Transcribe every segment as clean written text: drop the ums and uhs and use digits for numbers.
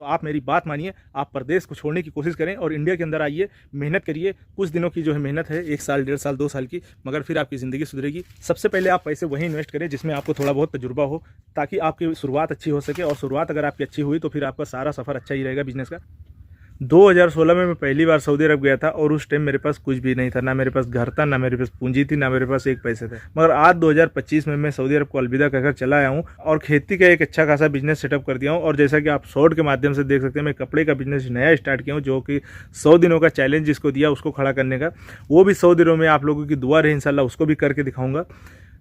तो आप मेरी बात मानिए, आप प्रदेश को छोड़ने की कोशिश करें और इंडिया के अंदर आइए, मेहनत करिए। कुछ दिनों की जो है मेहनत है, 1 साल, 1.5 साल, 2 साल की, मगर फिर आपकी ज़िंदगी सुधरेगी। सबसे पहले आप पैसे वहीं इन्वेस्ट करें जिसमें आपको थोड़ा बहुत तजुर्बा हो, ताकि आपकी शुरुआत अच्छी हो सके। और शुरुआत अगर आपकी अच्छी हुई तो फिर आपका सारा सफ़र अच्छा ही रहेगा बिजनेस का। 2016 में मैं पहली बार सऊदी अरब गया था और उस टाइम मेरे पास कुछ भी नहीं था, ना मेरे पास घर था, ना मेरे पास पूंजी थी, ना मेरे पास एक पैसे थे। मगर आज 2025 में मैं सऊदी अरब को अलविदा कहकर चला आया हूँ और खेती का एक अच्छा खासा बिजनेस सेटअप कर दिया हूँ। और जैसा कि आप शॉर्ट के माध्यम से देख सकते हैं, मैं कपड़े का बिजनेस नया स्टार्ट किया हूँ, जो कि 100 दिनों का चैलेंज जिसको दिया उसको खड़ा करने का, वो भी 100 दिनों में आप लोगों की दुआ रही इंशाल्लाह, उसको भी करके दिखाऊंगा।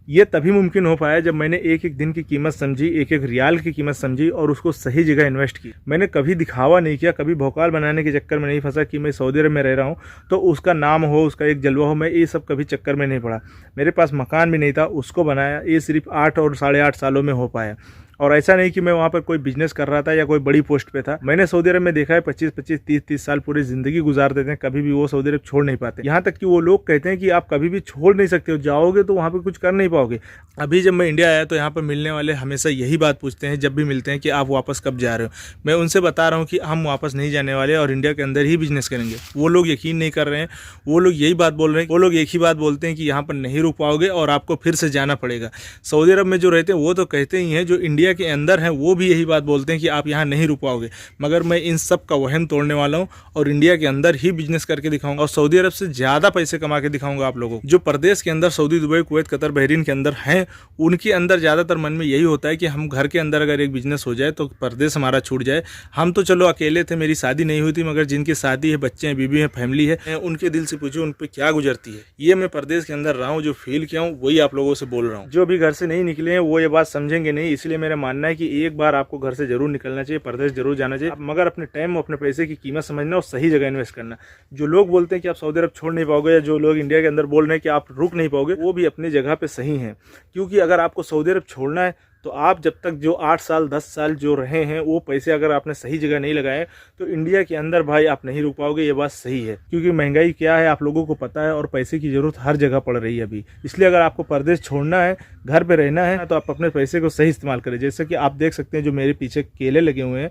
ये तभी मुमकिन हो पाया जब मैंने एक एक दिन की कीमत समझी, एक एक रियाल की कीमत समझी और उसको सही जगह इन्वेस्ट की। मैंने कभी दिखावा नहीं किया, कभी भौकाल बनाने के चक्कर में नहीं फंसा कि मैं सऊदी अरब में रह रहा हूँ तो उसका नाम हो, उसका एक जलवा हो, मैं ये सब कभी चक्कर में नहीं पड़ा। मेरे पास मकान भी नहीं था, उसको बनाया। ये सिर्फ 8 और 8.5 सालों में हो पाया। और ऐसा नहीं कि मैं वहाँ पर कोई बिजनेस कर रहा था या कोई बड़ी पोस्ट पे था। मैंने सऊदी अरब में देखा है 25-25, 30-30 साल पूरी ज़िंदगी गुजार देते हैं, कभी भी वो सऊदी अरब छोड़ नहीं पाते। यहाँ तक कि वो लोग कहते हैं कि आप कभी भी छोड़ नहीं सकते हो, जाओगे तो वहाँ पे कुछ कर नहीं पाओगे। अभी जब मैं इंडिया आया तो यहाँ पर मिलने वाले हमेशा यही बात पूछते हैं जब भी मिलते हैं कि आप वापस कब जा रहे हो। मैं उनसे बता रहा हूँ कि हम वापस नहीं जाने वाले और इंडिया के अंदर ही बिजनेस करेंगे। वो लोग यकीन नहीं कर रहे हैं, वो लोग यही बात बोल रहे हैं। वो लोग एक ही बात बोलते हैं कि यहाँ पर नहीं रुक पाओगे और आपको फिर से जाना पड़ेगा। सऊदी अरब में जो रहते हैं वो तो कहते ही हैं, जो इंडिया के अंदर हैं वो भी यही बात बोलते हैं कि आप यहाँ नहीं रुक पाओगे। मगर मैं इन सब का वहम तोड़ने वाला हूँ और इंडिया के अंदर ही बिजनेस करके दिखाऊंगा और सऊदी अरब से ज़्यादा पैसे कमा के दिखाऊंगा आप लोगों को। जो प्रदेश के अंदर Saudi, Dubai, Kuwait, Qatar, Bahrain के अंदर हैं, उनके अंदर ज़्यादातर मन में यही होता है कि हम घर के अंदर अगर एक बिजनेस हो जाए तो प्रदेश हमारा छूट जाए। हम तो चलो अकेले थे, मेरी शादी नहीं हुई थी, मगर जिनकी शादी है, बच्चे हैं, बीवी है, फैमिली है, उनके दिल से पूछो उन पर क्या गुजरती है। ये मैं प्रदेश के अंदर रहा हूँ, जो फील किया हूँ वही आप लोगों से बोल रहा हूँ। जो भी घर से नहीं निकले हैं वो ये बात समझेंगे नहीं। इसलिए मेरा मानना है कि एक बार आपको घर से जरूर निकलना चाहिए, प्रदेश जरूर जाना चाहिए, मगर अपने टाइम, अपने पैसे की कीमत समझना और सही जगह इन्वेस्ट करना। जो लोग बोलते हैं कि आप सऊदी अरब छोड़ नहीं पाओगे, या जो लोग इंडिया के अंदर बोल रहे हैं कि आप रुक नहीं पाओगे, वो भी अपनी जगह पे सही हैं। क्योंकि अगर आपको सऊदी अरब छोड़ना है तो आप जब तक जो 8 साल 10 साल जो रहे हैं, वो पैसे अगर आपने सही जगह नहीं लगाए तो इंडिया के अंदर भाई आप नहीं रुक पाओगे। ये बात सही है, क्योंकि महंगाई क्या है आप लोगों को पता है और पैसे की ज़रूरत हर जगह पड़ रही है अभी। इसलिए अगर आपको प्रदेश छोड़ना है, घर पे रहना है, तो आप अपने पैसे को सही इस्तेमाल करें। जैसे कि आप देख सकते हैं जो मेरे पीछे केले लगे हुए हैं,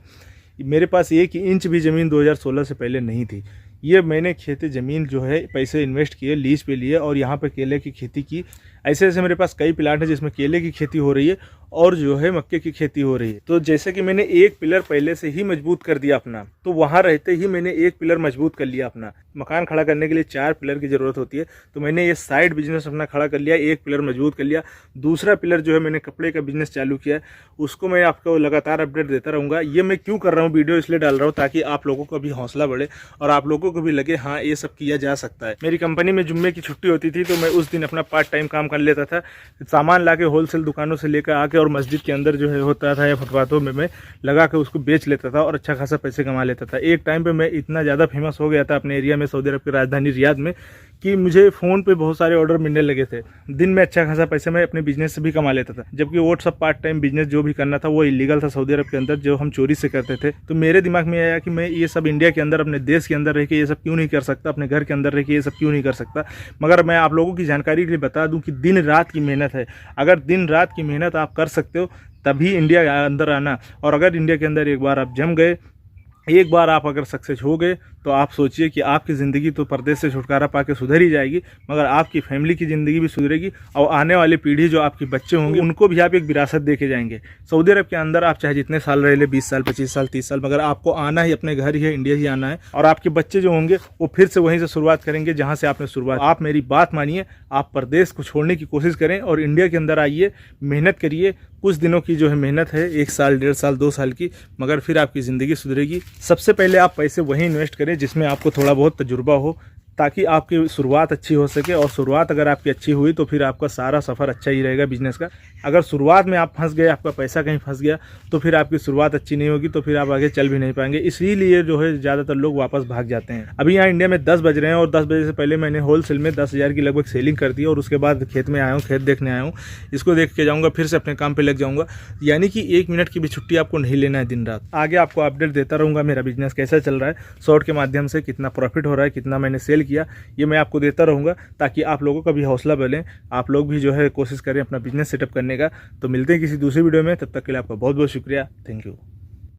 मेरे पास 1 इंच भी ज़मीन 2016 से पहले नहीं थी। ये मैंने खेती ज़मीन जो है पैसे इन्वेस्ट किए, लीज पे लिए और यहाँ पे केले की खेती की। ऐसे ऐसे मेरे पास कई प्लाट है जिसमें केले की खेती हो रही है और जो है मक्के की खेती हो रही है। तो जैसे कि मैंने एक पिलर पहले से ही मजबूत कर दिया अपना, तो वहाँ रहते ही मैंने एक पिलर मजबूत कर लिया अपना। मकान खड़ा करने के लिए 4 पिलर की ज़रूरत होती है, तो मैंने ये साइड बिजनेस अपना खड़ा कर लिया, एक पिलर मजबूत कर लिया। दूसरा पिलर जो है मैंने कपड़े का बिजनेस चालू किया, उसको मैं आपको लगातार अपडेट देता रहूँगा। ये मैं क्यों कर रहा हूँ, वीडियो इसलिए डाल रहा हूँ ताकि आप लोगों को भी हौसला बढ़े और आप लोगों को भी लगे हाँ ये सब किया जा सकता है। मेरी कंपनी में जुम्मे की छुट्टी होती थी तो मैं उस दिन अपना पार्ट टाइम काम कर लेता था। सामान लाके होलसेल दुकानों से लेकर आके और मस्जिद के अंदर जो है होता था या फुटपाथों में मैं लगा के उसको बेच लेता था और अच्छा खासा पैसे कमा लेता था। एक टाइम पे मैं इतना ज़्यादा फेमस हो गया था अपने एरिया में, सऊदी अरब की राजधानी रियाद में, कि मुझे फ़ोन पे बहुत सारे ऑर्डर मिलने लगे थे। दिन में अच्छा खासा पैसे मैं अपने बिजनेस से भी कमा लेता था। जबकि वो सब पार्ट टाइम बिजनेस जो भी करना था वो इलीगल था सऊदी अरब के अंदर, जो हम चोरी से करते थे। तो मेरे दिमाग में आया कि मैं ये सब इंडिया के अंदर, अपने देश के अंदर रह के ये सब क्यों नहीं कर सकता, अपने घर के अंदर रह के ये सब क्यों नहीं कर सकता। मगर मैं आप लोगों की जानकारी के लिए बता दूं कि दिन रात की मेहनत है। अगर दिन रात की मेहनत आप कर सकते हो तभी इंडिया के अंदर आना। और अगर इंडिया के अंदर एक बार आप जम गए, एक बार आप अगर सक्सेस हो गए, तो आप सोचिए कि आपकी ज़िंदगी तो परदेश से छुटकारा पाके सुधर ही जाएगी, मगर आपकी फैमिली की ज़िंदगी भी सुधरेगी और आने वाली पीढ़ी जो आपके बच्चे होंगे उनको भी आप एक विरासत दे के जाएंगे। सऊदी अरब के अंदर आप चाहे जितने साल रह ले, 20 साल, 25 साल, 30 साल, मगर आपको आना ही अपने घर ही है, इंडिया ही आना है। और आपके बच्चे जो होंगे वो फिर से वहीं से शुरुआत करेंगे जहाँ से आपने शुरुआत। आप मेरी बात मानिए, आप प्रदेश को छोड़ने की कोशिश करें और इंडिया के अंदर आइए, मेहनत करिए। कुछ दिनों की जो है मेहनत है, 1 साल, 1.5 साल, 2 साल की, मगर फिर आपकी ज़िंदगी सुधरेगी। सबसे पहले आप पैसे वहीं इन्वेस्ट करें जिसमें आपको थोड़ा बहुत तजुर्बा हो, ताकि आपकी शुरुआत अच्छी हो सके। और शुरुआत अगर आपकी अच्छी हुई तो फिर आपका सारा सफ़र अच्छा ही रहेगा बिजनेस का। अगर शुरुआत में आप फंस गए, आपका पैसा कहीं फंस गया, तो फिर आपकी शुरुआत अच्छी नहीं होगी, तो फिर आप आगे चल भी नहीं पाएंगे। इसीलिए जो है ज़्यादातर लोग वापस भाग जाते हैं। अभी यहाँ इंडिया में 10 बज रहे हैं और 10 बजे से पहले मैंने होलसेल में 10,000 की लगभग सेलिंग कर दी और उसके बाद खेत में आया हूँ, खेत देखने आया हूँ। इसको देख के जाऊँगा, फिर से अपने काम पर लग जाऊँगा। यानी कि 1 मिनट की भी छुट्टी आपको नहीं लेना है दिन रात। आगे आपको अपडेट देता रहूँगा मेरा बिजनेस कैसा चल रहा है, शॉर्ट के माध्यम से कितना प्रॉफिट हो रहा है, कितना मैंने सेल किया, ये मैं आपको देता रहूँगा ताकि आप लोगों का भी हौसला बढ़े, आप लोग भी जो है कोशिश करें अपना बिजनेस सेटअप करने का। तो मिलते हैं किसी दूसरी वीडियो में, तब तक के लिए आपका बहुत बहुत शुक्रिया। Thank you.